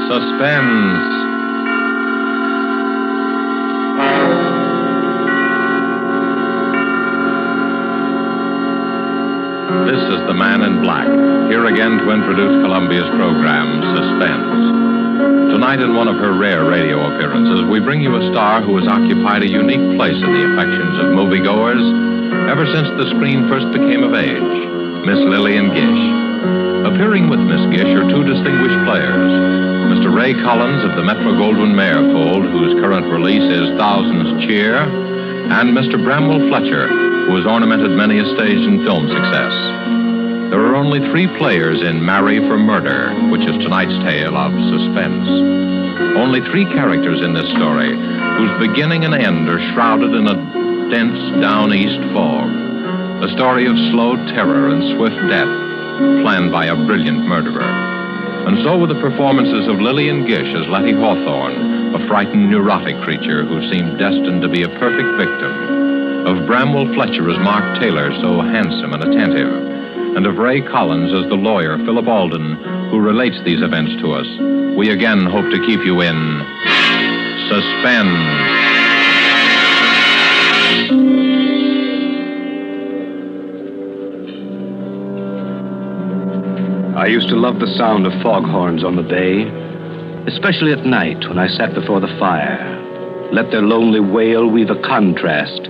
Suspense. This is the Man in Black, here again to introduce Columbia's program, Suspense. Tonight, in one of her rare radio appearances, we bring you a star who has occupied a unique place in the affections of moviegoers ever since the screen first became of age, Miss Lillian Gish. Appearing with Miss Gish are two distinguished players, Mr. Ray Collins of the Metro-Goldwyn-Mayer fold, whose current release is Thousands Cheer, and Mr. Bramwell Fletcher, who has ornamented many a stage and film success. There are only three players in Marry for Murder, which is tonight's tale of suspense. Only three characters in this story, whose beginning and end are shrouded in a dense down-east fog. A story of slow terror and swift death, planned by a brilliant murderer. And so with the performances of Lillian Gish as Letty Hawthorne, a frightened, neurotic creature who seemed destined to be a perfect victim, of Bramwell Fletcher as Mark Taylor, so handsome and attentive, and of Ray Collins as the lawyer, Philip Alden, who relates these events to us, we again hope to keep you in suspense. I used to love the sound of foghorns on the bay, especially at night when I sat before the fire. Let their lonely wail weave a contrast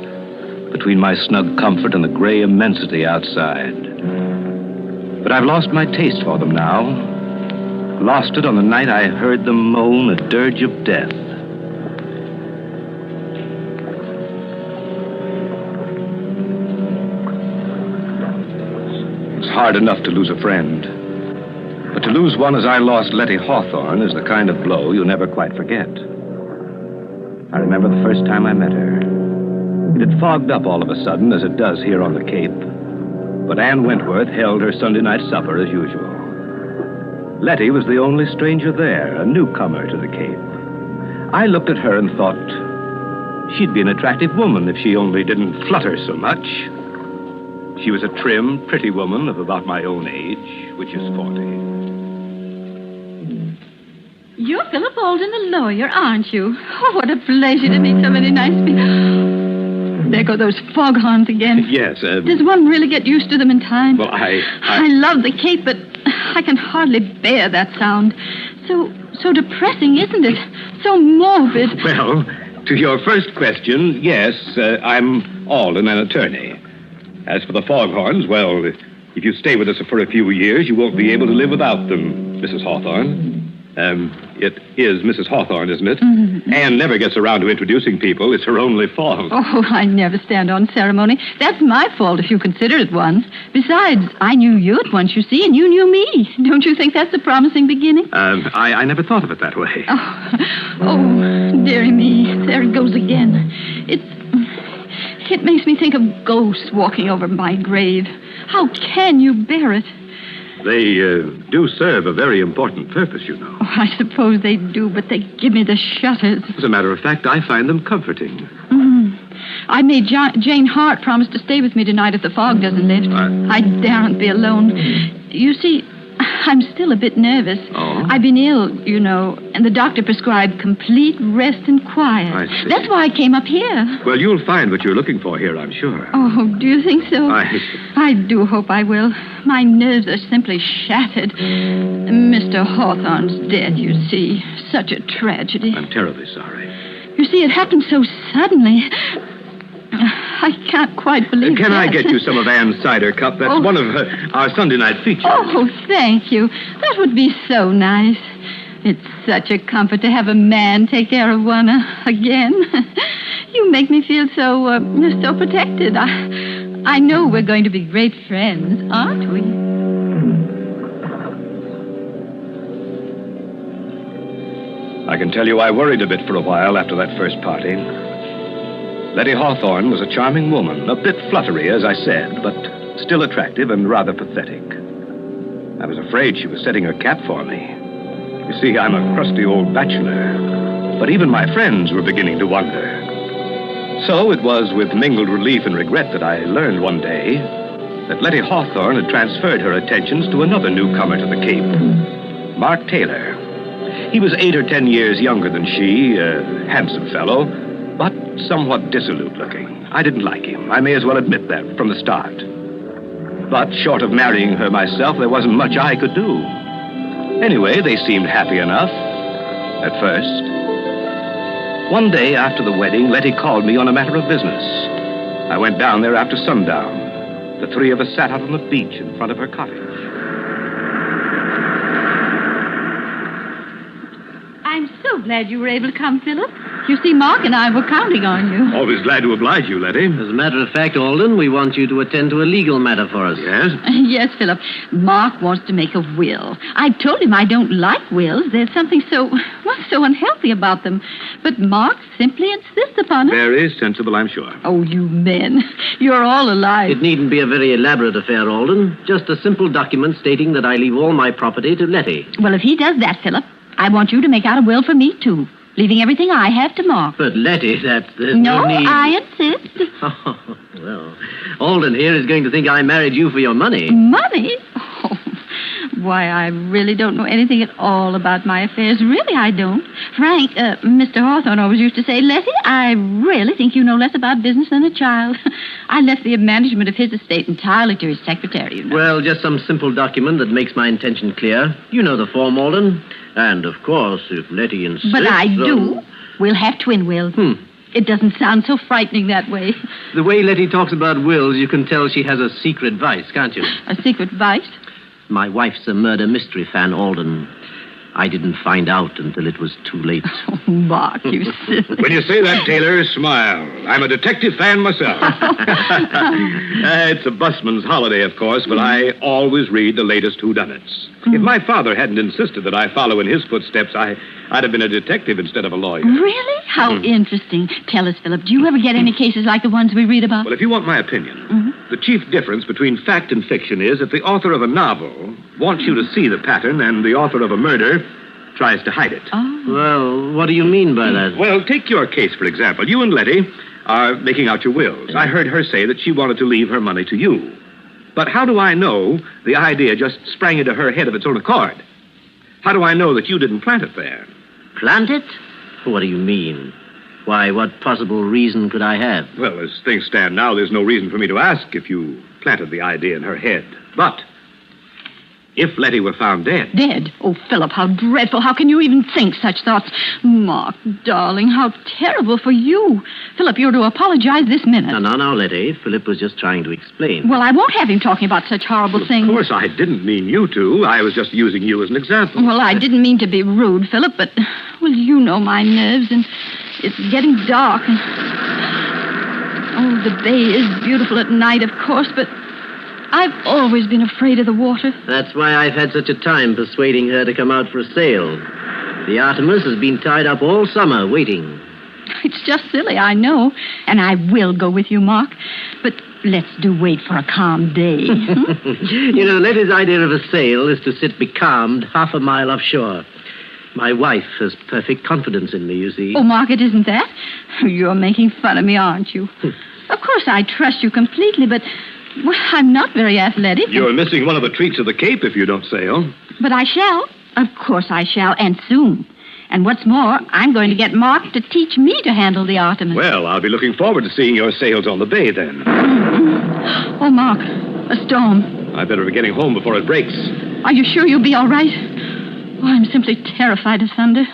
between my snug comfort and the gray immensity outside. But I've lost my taste for them now. Lost it on the night I heard them moan a dirge of death. It's hard enough to lose a friend. But to lose one as I lost Letty Hawthorne is the kind of blow you never quite forget. I remember the first time I met her. It had fogged up all of a sudden, as it does here on the Cape. But Ann Wentworth held her Sunday night supper as usual. Letty was the only stranger there, a newcomer to the Cape. I looked at her and thought she'd be an attractive woman if she only didn't flutter so much. She was a trim, pretty woman of about my own age, which is 40. You're Philip Alden, the lawyer, aren't you? Oh, what a pleasure to meet so many nice people. There go those foghorns again. Yes, Does one really get used to them in time? Well, I love the Cape, but I can hardly bear that sound. So depressing, isn't it? So morbid. Well, to your first question, yes, I'm Alden, an attorney. As for the foghorns, well, if you stay with us for a few years, you won't be able to live without them, Mrs. Hawthorne. It is Mrs. Hawthorne, isn't it? Mm-hmm. Anne never gets around to introducing people. It's her only fault. Oh, I never stand on ceremony. That's my fault if you consider it one. Besides, I knew you at once, you see, and you knew me. Don't you think that's a promising beginning? I never thought of it that way. Oh, dearie me. There it goes again. It makes me think of ghosts walking over my grave. How can you bear it? They do serve a very important purpose, you know. Oh, I suppose they do, but they give me the shudders. As a matter of fact, I find them comforting. I made Jane Hart promise to stay with me tonight if the fog doesn't lift. I daren't be alone. You see, I'm still a bit nervous. Oh? I've been ill, you know, and the doctor prescribed complete rest and quiet. I see. That's why I came up here. Well, you'll find what you're looking for here, I'm sure. Oh, do you think so? I do hope I will. My nerves are simply shattered. Mr. Hawthorne's dead, you see. Such a tragedy. I'm terribly sorry. You see, it happened so suddenly. I can't quite believe Can that. I get you some of Anne's cider cup? That's one of our Sunday night features. Oh, thank you. That would be so nice. It's such a comfort to have a man take care of one again. You make me feel so protected. I know we're going to be great friends, aren't we? I can tell you I worried a bit for a while after that first party. Letty Hawthorne was a charming woman, a bit fluttery, as I said, but still attractive and rather pathetic. I was afraid she was setting her cap for me. You see, I'm a crusty old bachelor, but even my friends were beginning to wonder. So it was with mingled relief and regret that I learned one day that Letty Hawthorne had transferred her attentions to another newcomer to the Cape, Mark Taylor. He was 8 or 10 years younger than she, a handsome fellow, but somewhat dissolute looking. I didn't like him. I may as well admit that from the start. But short of marrying her myself, there wasn't much I could do. Anyway, they seemed happy enough, at first. One day after the wedding, Letty called me on a matter of business. I went down there after sundown. The three of us sat out on the beach in front of her cottage. I'm so glad you were able to come, Philip. You see, Mark and I were counting on you. Always glad to oblige you, Letty. As a matter of fact, Alden, we want you to attend to a legal matter for us. Yes? Yes, Philip. Mark wants to make a will. I told him I don't like wills. There's something so unhealthy about them. But Mark simply insists upon it. Very sensible, I'm sure. Oh, you men. You're all alike. It needn't be a very elaborate affair, Alden. Just a simple document stating that I leave all my property to Letty. Well, if he does that, Philip, I want you to make out a will for me, too. Leaving everything I have to Mark. But Letty, there's No, need... I insist. Oh, well, Alden here is going to think I married you for your money. Money? Oh, why, I really don't know anything at all about my affairs. Really, I don't. Frank, Mr. Hawthorne always used to say, Letty, I really think you know less about business than a child. I left the management of his estate entirely to his secretary, you know. Well, just some simple document that makes my intention clear. You know the form, Alden. And, of course, if Letty insists... But I do. We'll have twin wills. It doesn't sound so frightening that way. The way Letty talks about wills, you can tell she has a secret vice, can't you? A secret vice? My wife's a murder mystery fan, Alden. I didn't find out until it was too late. Oh, Mark, you silly. When you say that, Taylor, smile. I'm a detective fan myself. It's a busman's holiday, of course, but I always read the latest whodunits. If my father hadn't insisted that I follow in his footsteps, I'd have been a detective instead of a lawyer. Really? How interesting. Tell us, Philip, do you ever get any cases like the ones we read about? Well, if you want my opinion, the chief difference between fact and fiction is that the author of a novel wants you to see the pattern and the author of a murder tries to hide it. Oh. Well, what do you mean by that? Well, take your case, for example. You and Letty are making out your wills. I heard her say that she wanted to leave her money to you. But how do I know the idea just sprang into her head of its own accord? How do I know that you didn't plant it there? Plant it? What do you mean? Why, what possible reason could I have? Well, as things stand now, there's no reason for me to ask if you planted the idea in her head. But if Letty were found dead... Dead? Oh, Philip, how dreadful. How can you even think such thoughts? Mark, darling, how terrible for you. Philip, you're to apologize this minute. No, Letty. Philip was just trying to explain. Well, I won't have him talking about such horrible things. Of course, I didn't mean you to. I was just using you as an example. Well, I didn't mean to be rude, Philip, but, well, you know my nerves, and it's getting dark. And... oh, the bay is beautiful at night, of course, but I've always been afraid of the water. That's why I've had such a time persuading her to come out for a sail. The Artemis has been tied up all summer waiting. It's just silly, I know, and I will go with you, Mark, but let's do wait for a calm day. You know, Letty's idea of a sail is to sit becalmed half a mile offshore. My wife has perfect confidence in me, you see. Oh, Mark, it isn't that. You're making fun of me, aren't you? Of course, I trust you completely, but... well, I'm not very athletic. You're missing one of the treats of the Cape if you don't sail. But I shall. Of course I shall, and soon. And what's more, I'm going to get Mark to teach me to handle the Artemis. Well, I'll be looking forward to seeing your sails on the bay then. Oh, Mark, a storm. I better be getting home before it breaks. Are you sure you'll be all right? Oh, I'm simply terrified of thunder.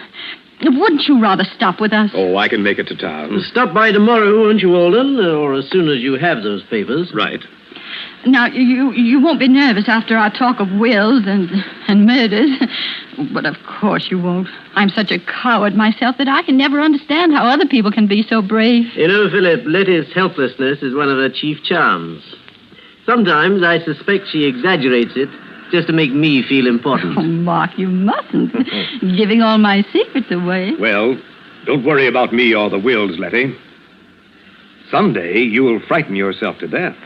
Wouldn't you rather stop with us? Oh, I can make it to town. Stop by tomorrow, won't you, Alden? Or as soon as you have those papers. Right. Now, you won't be nervous after our talk of wills and murders. But of course you won't. I'm such a coward myself that I can never understand how other people can be so brave. You know, Philip, Letty's helplessness is one of her chief charms. Sometimes I suspect she exaggerates it just to make me feel important. Oh, Mark, you mustn't. Giving all my secrets away. Well, don't worry about me or the wills, Letty. Someday you'll frighten yourself to death.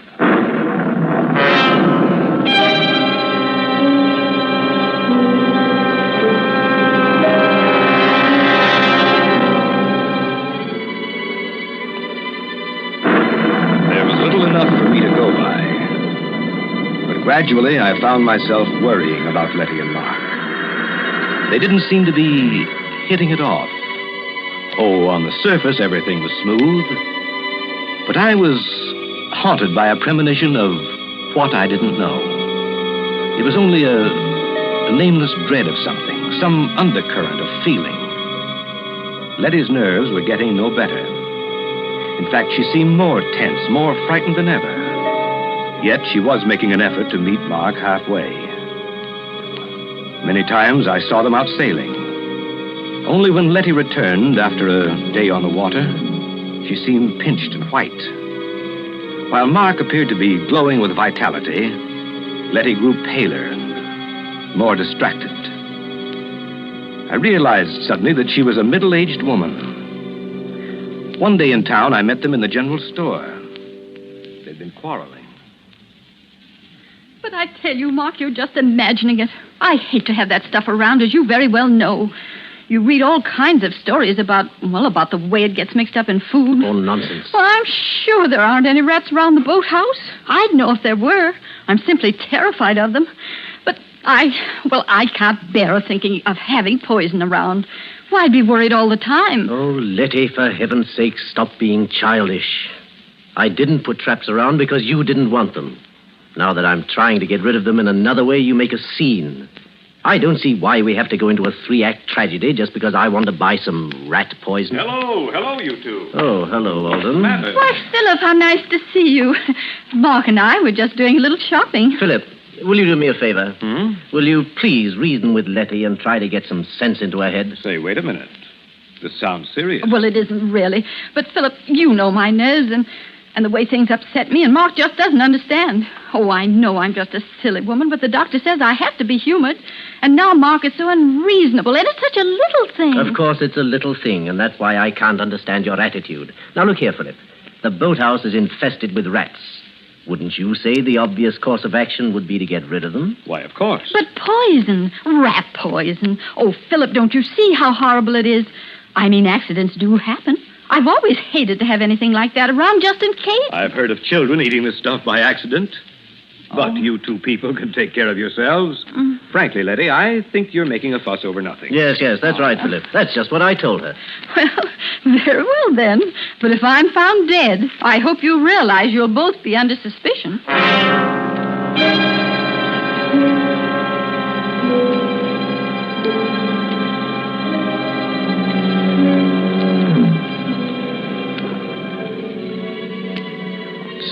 There was little enough for me to go by. But gradually I found myself worrying about Letty and Mark. They didn't seem to be hitting it off. Oh, on the surface, everything was smooth. But I was haunted by a premonition of what I didn't know. It was only a nameless dread of something, some undercurrent of feeling. Letty's nerves were getting no better. In fact, she seemed more tense, more frightened than ever. Yet she was making an effort to meet Mark halfway. Many times I saw them out sailing. Only when Letty returned after a day on the water, she seemed pinched and white. While Mark appeared to be glowing with vitality, Letty grew paler and more distracted. I realized suddenly that she was a middle-aged woman. One day in town, I met them in the general store. They'd been quarreling. But I tell you, Mark, you're just imagining it. I hate to have that stuff around, as you very well know. You read all kinds of stories about the way it gets mixed up in food. Oh, nonsense. Well, I'm sure there aren't any rats around the boathouse. I'd know if there were. I'm simply terrified of them. But I can't bear thinking of having poison around. Why, I'd be worried all the time. Oh, Letty, for heaven's sake, stop being childish. I didn't put traps around because you didn't want them. Now that I'm trying to get rid of them in another way, you make a scene. I don't see why we have to go into a 3-act tragedy just because I want to buy some rat poison. Hello, you two. Oh, hello, Alden. Why, Philip, how nice to see you. Mark and I were just doing a little shopping. Philip, will you do me a favor? Hmm? Will you please reason with Letty and try to get some sense into her head? Say, wait a minute. This sounds serious. Well, it isn't really. But, Philip, you know my nerves and the way things upset me, and Mark just doesn't understand. Oh, I know I'm just a silly woman, but the doctor says I have to be humored. And now Mark is so unreasonable, and it's such a little thing. Of course it's a little thing, and that's why I can't understand your attitude. Now, look here, Philip. The boathouse is infested with rats. Wouldn't you say the obvious course of action would be to get rid of them? Why, of course. But poison, rat poison. Oh, Philip, don't you see how horrible it is? I mean, accidents do happen. I've always hated to have anything like that around just in case. I've heard of children eating this stuff by accident. But you two people can take care of yourselves. Frankly, Letty, I think you're making a fuss over nothing. Yes, that's right, Philip. That's just what I told her. Well, very well then. But if I'm found dead, I hope you realize you'll both be under suspicion.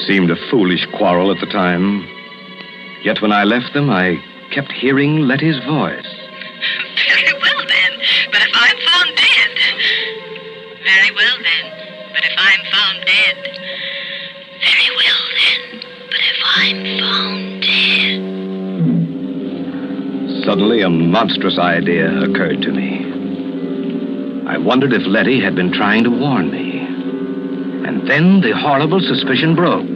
Seemed a foolish quarrel at the time. Yet when I left them, I kept hearing Letty's voice. Very well, then. But if I'm found dead. Very well, then. But if I'm found dead. Very well, then. But if I'm found dead. Suddenly, a monstrous idea occurred to me. I wondered if Letty had been trying to warn me. And then the horrible suspicion broke.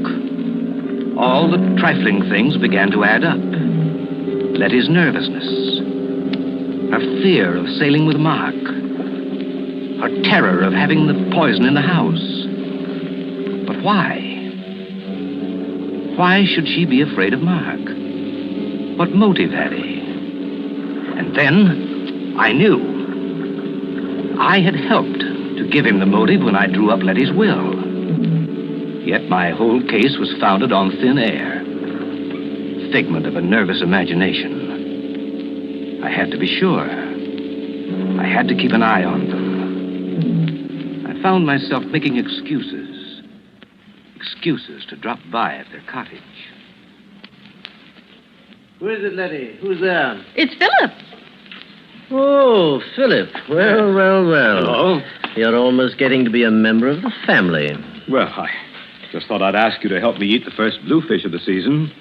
All the trifling things began to add up. Letty's nervousness, her fear of sailing with Mark, her terror of having the poison in the house. But why? Why should she be afraid of Mark? What motive had he? And then I knew. I had helped to give him the motive when I drew up Letty's will. Yet my whole case was founded on thin air. Figment of a nervous imagination. I had to be sure. I had to keep an eye on them. I found myself making excuses. Excuses to drop by at their cottage. Who is it, Letty? Who's there? It's Philip. Oh, Philip. Well. Hello. You're almost getting to be a member of the family. Well, I just thought I'd ask you to help me eat the first bluefish of the season.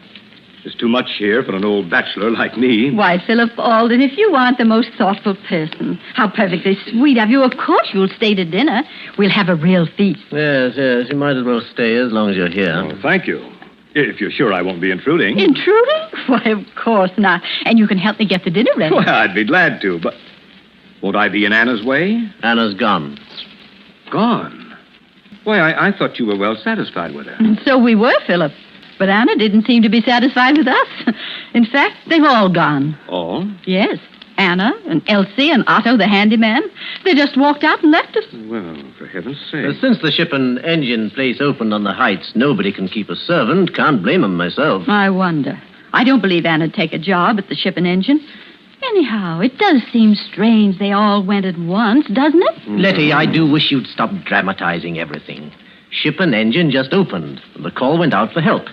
There's too much here for an old bachelor like me. Why, Philip Alden, if you aren't the most thoughtful person. How perfectly sweet of you. Of course you'll stay to dinner. We'll have a real feast. Yes. You might as well stay as long as you're here. Oh, thank you. If you're sure I won't be intruding. Intruding? Why, of course not. And you can help me get the dinner ready. Well, I'd be glad to, but won't I be in Anna's way? Anna's gone. Gone? Why, I thought you were well satisfied with her. And so we were, Philip. But Anna didn't seem to be satisfied with us. In fact, they've all gone. All? Yes. Anna and Elsie and Otto, the handyman. They just walked out and left us. Well, for heaven's sake. Since the ship and engine place opened on the heights, nobody can keep a servant. Can't blame 'em myself. I wonder. I don't believe Anna'd take a job at the ship and engine. Anyhow, it does seem strange they all went at once, doesn't it? Letty, I do wish you'd stop dramatizing everything. Ship and engine just opened. The call went out for help.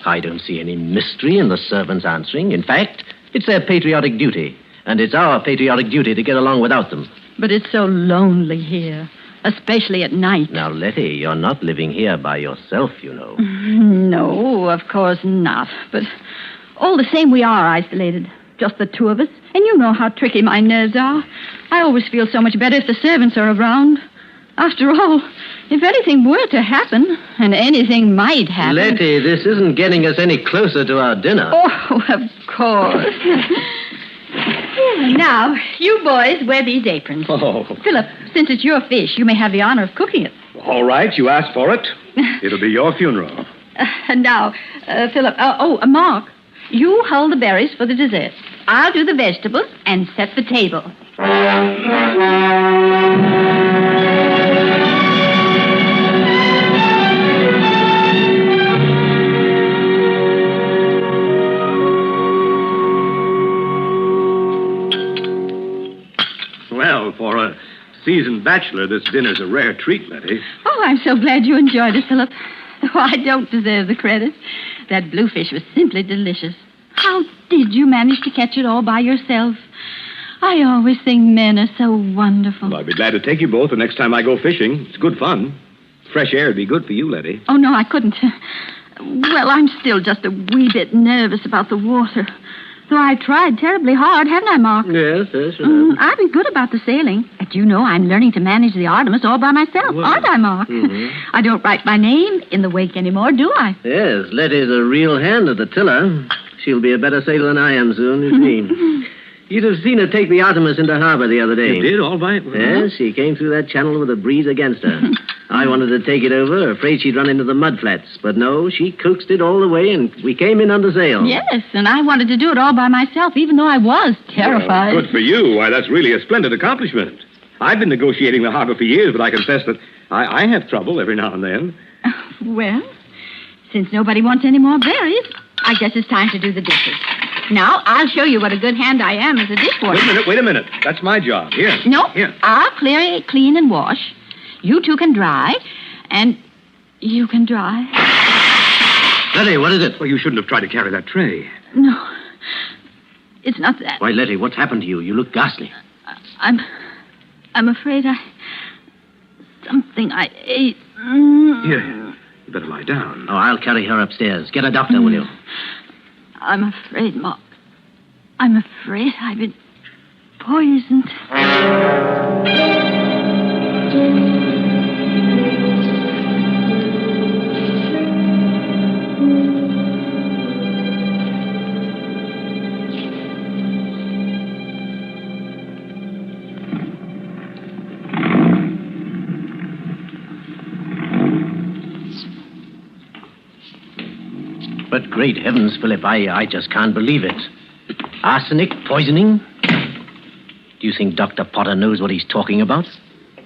I don't see any mystery in the servants answering. In fact, it's their patriotic duty. And it's our patriotic duty to get along without them. But it's so lonely here, especially at night. Now, Letty, you're not living here by yourself, you know. No, of course not. But all the same, we are isolated. Just the two of us. And you know how tricky my nerves are. I always feel so much better if the servants are around. After all, if anything were to happen, and anything might happen... Letty, this isn't getting us any closer to our dinner. Oh, of course. Now, you boys wear these aprons. Oh. Philip, since it's your fish, you may have the honor of cooking it. All right, you asked for it. It'll be your funeral. Now, Philip, Mark, you hold the berries for the dessert. I'll do the vegetables and set the table. Well, for a seasoned bachelor, this dinner's a rare treat, Letty. Oh, I'm so glad you enjoyed it, Philip. Though I don't deserve the credit. That bluefish was simply delicious. How did you manage to catch it all by yourself? I always think men are so wonderful. Well, I'd be glad to take you both the next time I go fishing. It's good fun. Fresh air would be good for you, Letty. Oh, no, I couldn't. Well, I'm still just a wee bit nervous about the water. Though I tried terribly hard, haven't I, Mark? Yes. I've been good about the sailing. But you know I'm learning to manage the Artemis all by myself, aren't I, Mark? I don't write my name in the wake anymore, do I? Yes, Letty's a real hand at the tiller. She'll be a better sailor than I am soon, you see. You'd have seen her take the Artemis into harbor the other day. You did, all right? Yes, she came through that channel with a breeze against her. I wanted to take it over, afraid she'd run into the mud flats. But no, she coaxed it all the way, and we came in under sail. Yes, and I wanted to do it all by myself, even though I was terrified. Well, good for you. Why, that's really a splendid accomplishment. I've been negotiating the harbor for years, but I confess that I have trouble every now and then. Well, since nobody wants any more berries, I guess it's time to do the dishes. Now, I'll show you what a good hand I am as a dishwasher. Wait a minute. That's my job. Here. No, Here. I'll clean and wash. You two can dry, and you can dry. Letty, what is it? Well, you shouldn't have tried to carry that tray. No, it's not that. Why, Letty, what's happened to you? You look ghastly. I'm afraid something I ate. Here, you better lie down. Oh, I'll carry her upstairs. Get a doctor, will you? I'm afraid, Mark. I'm afraid I've been poisoned. But great heavens, Philip, I just can't believe it. Arsenic, poisoning? Do you think Dr. Potter knows what he's talking about?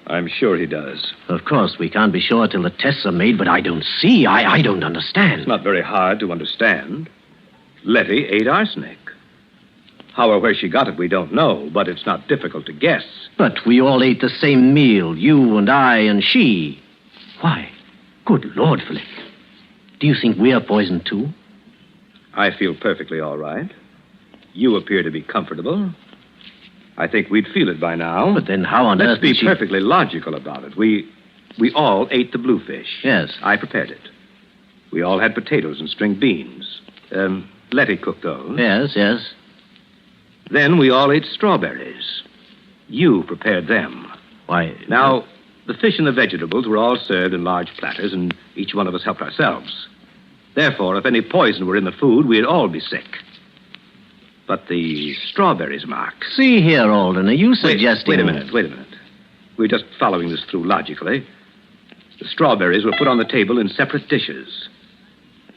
I'm sure he does. Of course, we can't be sure till the tests are made, but I don't see. I don't understand. It's not very hard to understand. Letty ate arsenic. How or where she got it, we don't know, but it's not difficult to guess. But we all ate the same meal, you and I and she. Why? Good Lord, Philip. Do you think we're poisoned, too? I feel perfectly all right. You appear to be comfortable. I think we'd feel it by now. But then how on earth Let's be did she... perfectly logical about it. We all ate the bluefish. Yes. I prepared it. We all had potatoes and string beans. Letty cooked those. Yes. Then we all ate strawberries. You prepared them. Why... Now, the fish and the vegetables were all served in large platters, and each one of us helped ourselves. Therefore, if any poison were in the food, we'd all be sick. But the strawberries, Mark... See here, Alden, are you suggesting... Wait a minute. We're just following this through logically. The strawberries were put on the table in separate dishes.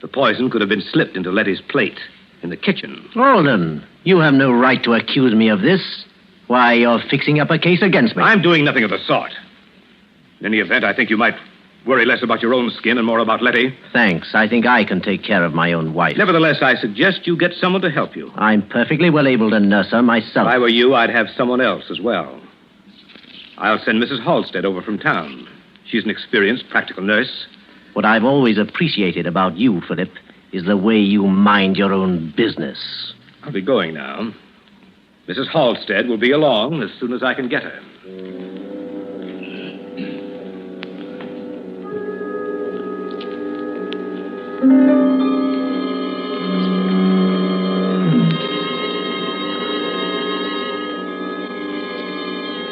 The poison could have been slipped into Letty's plate. In the kitchen. Alden, you have no right to accuse me of this. Why, you're fixing up a case against me. I'm doing nothing of the sort. In any event, I think you might worry less about your own skin and more about Letty. Thanks. I think I can take care of my own wife. Nevertheless, I suggest you get someone to help you. I'm perfectly well able to nurse her myself. If I were you, I'd have someone else as well. I'll send Mrs. Halstead over from town. She's an experienced, practical nurse. What I've always appreciated about you, Philip, is the way you mind your own business. I'll be going now. Mrs. Halstead will be along as soon as I can get her.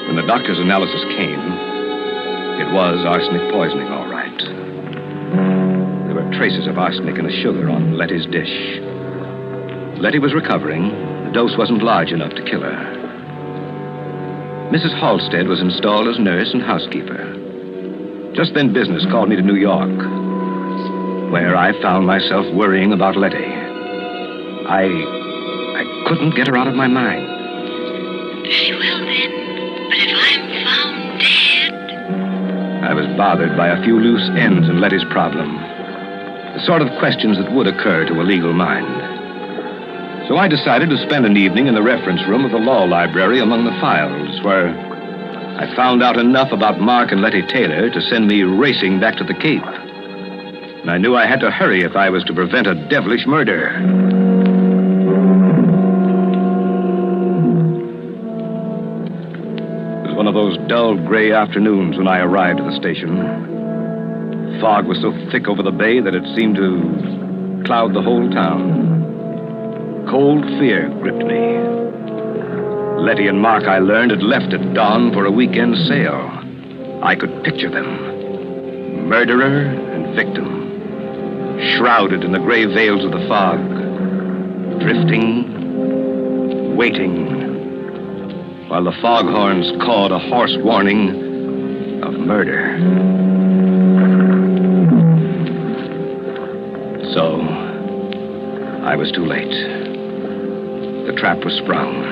When the doctor's analysis came, it was arsenic poisoning, all right. There were traces of arsenic in the sugar on Letty's dish. Letty was recovering. The dose wasn't large enough to kill her. Mrs. Halstead was installed as nurse and housekeeper. Just then business called me to New York, where I found myself worrying about Letty. I couldn't get her out of my mind. Very well, then. But if I'm found dead... I was bothered by a few loose ends in Letty's problem. The sort of questions that would occur to a legal mind. So I decided to spend an evening in the reference room of the law library among the files, where I found out enough about Mark and Letty Taylor to send me racing back to the Cape. And I knew I had to hurry if I was to prevent a devilish murder. It was one of those dull gray afternoons when I arrived at the station. Fog was so thick over the bay that it seemed to cloud the whole town. Cold fear gripped me. Letty and Mark, I learned, had left at dawn for a weekend sail. I could picture them. Murderer and victim. Shrouded in the gray veils of the fog. Drifting. Waiting. While the foghorns cawed a hoarse warning of murder. So, I was too late. The trap was sprung.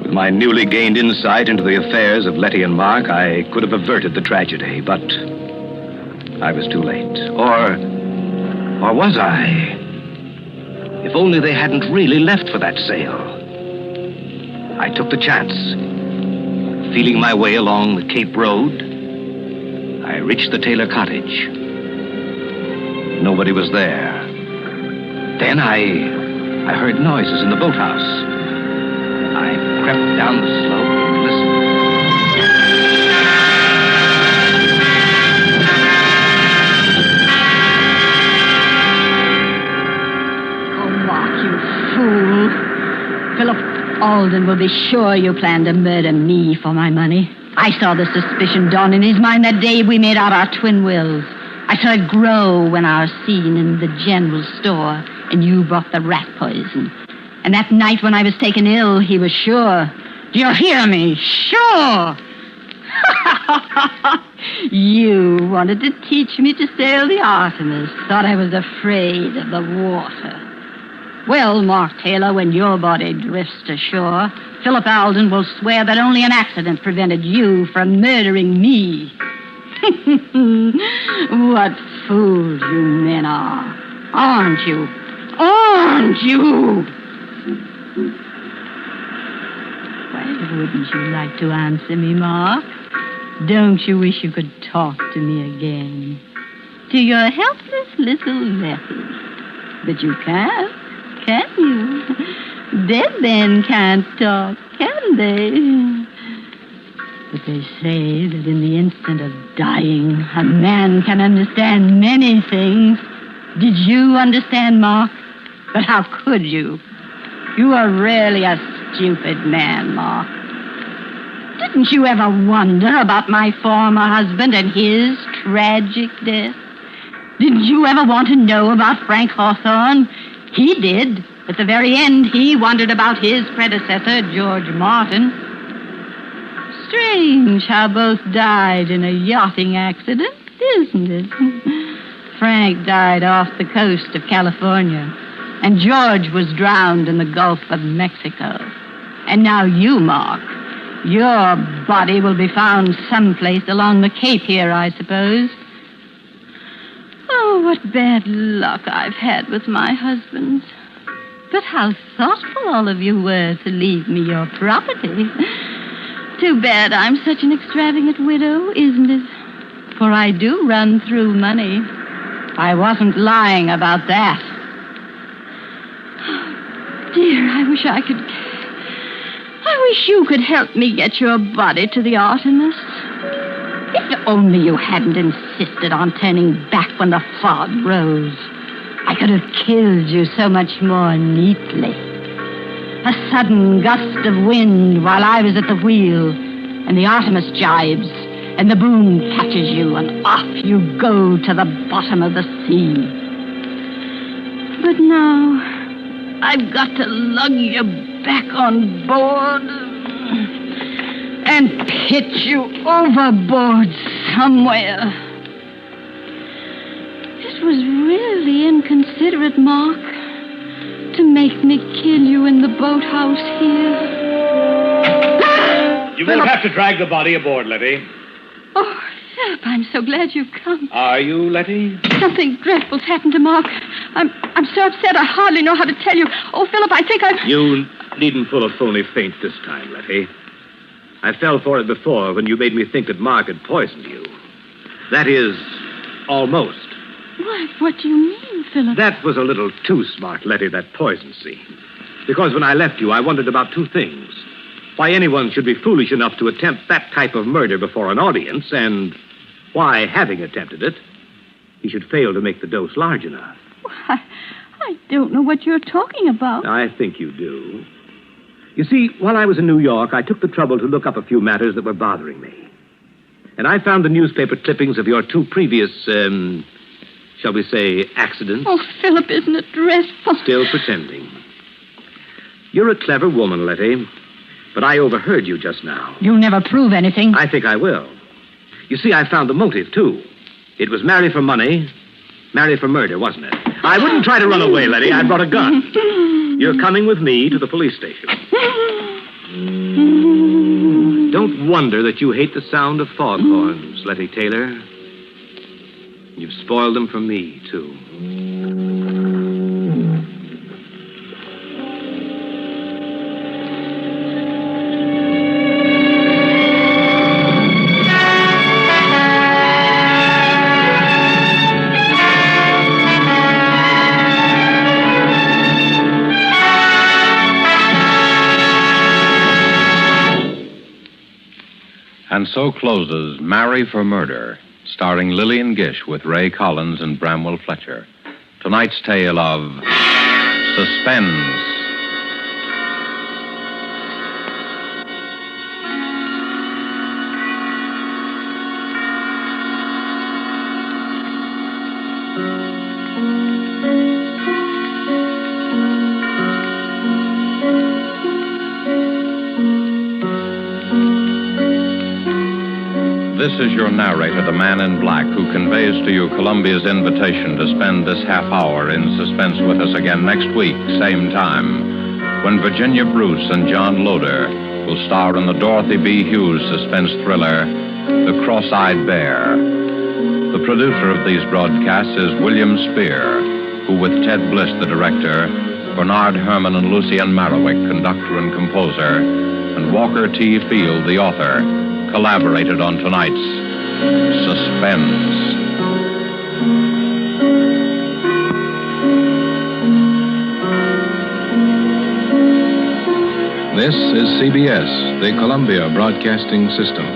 With my newly gained insight into the affairs of Letty and Mark, I could have averted the tragedy, but I was too late. Or was I? If only they hadn't really left for that sail. I took the chance. Feeling my way along the Cape Road, I reached the Taylor cottage. Nobody was there. Then I heard noises in the boathouse. I crept down the slope and listened. Oh, Mark, you fool. Philip Alden will be sure you planned to murder me for my money. I saw the suspicion dawn in his mind that day we made out our twin wills. I saw it grow when our scene in the general store and you brought the rat poison. And that night when I was taken ill, he was sure. Do you hear me? Sure. You wanted to teach me to sail the Artemis. Thought I was afraid of the water. Well, Mark Taylor, when your body drifts to shore, Philip Alden will swear that only an accident prevented you from murdering me. What fools you men are. Aren't you? Aren't you? Why wouldn't you like to answer me, Mark? Don't you wish you could talk to me again? To your helpless little Letty. But you can't, can you? Dead men can't talk, can they? But they say that in the instant of dying, a man can understand many things. Did you understand, Mark? But how could you? You are really a stupid man, Mark. Didn't you ever wonder about my former husband and his tragic death? Didn't you ever want to know about Frank Hawthorne? He did. At the very end, he wondered about his predecessor, George Martin. Strange how both died in a yachting accident, isn't it? Frank died off the coast of California. And George was drowned in the Gulf of Mexico. And now you, Mark. Your body will be found someplace along the Cape here, I suppose. Oh, what bad luck I've had with my husbands. But how thoughtful all of you were to leave me your property. Too bad I'm such an extravagant widow, isn't it? For I do run through money. I wasn't lying about that. Oh, dear, I wish you could help me get your body to the Artemis. If only you hadn't insisted on turning back when the fog rose. I could have killed you so much more neatly. A sudden gust of wind while I was at the wheel, and the Artemis jibes, and the boom catches you, and off you go to the bottom of the sea. But now, I've got to lug you back on board and pitch you overboard somewhere. It was really inconsiderate, Mark, to make me kill you in the boathouse here. You won't have to drag the body aboard, Letty. Oh, Philip, I'm so glad you've come. Are you, Letty? Something dreadful's happened to Mark. I'm so upset I hardly know how to tell you. Oh, Philip, I think I've... You needn't pull a phony feint this time, Letty. I fell for it before when you made me think that Mark had poisoned you. That is, almost. What do you mean, Philip? That was a little too smart, Letty, that poison scene. Because when I left you, I wondered about two things. Why anyone should be foolish enough to attempt that type of murder before an audience, and why, having attempted it, he should fail to make the dose large enough. I don't know what you're talking about. I think you do. You see, while I was in New York, I took the trouble to look up a few matters that were bothering me. And I found the newspaper clippings of your two previous, shall we say, accidents. Oh, Philip, isn't it dreadful? Still pretending. You're a clever woman, Letty, but I overheard you just now. You'll never prove anything. I think I will. You see, I found the motive, too. It was marry for money, marry for murder, wasn't it? I wouldn't try to run away, Letty. I brought a gun. You're coming with me to the police station. Don't wonder that you hate the sound of foghorns, Letty Taylor. You've spoiled them for me, too. And so closes Marry for Murder, starring Lillian Gish with Ray Collins and Bramwell Fletcher. Tonight's tale of Suspense. This is your narrator, the man in black, who conveys to you Columbia's invitation to spend this half hour in suspense with us again next week, same time, when Virginia Bruce and John Loder will star in the Dorothy B. Hughes suspense thriller, The Cross-Eyed Bear. The producer of these broadcasts is William Spear, who, with Ted Bliss, the director, Bernard Herrmann and Lucien Marowik, conductor and composer, and Walker T. Field, the author, collaborated on tonight's Suspense. This is CBS, the Columbia Broadcasting System.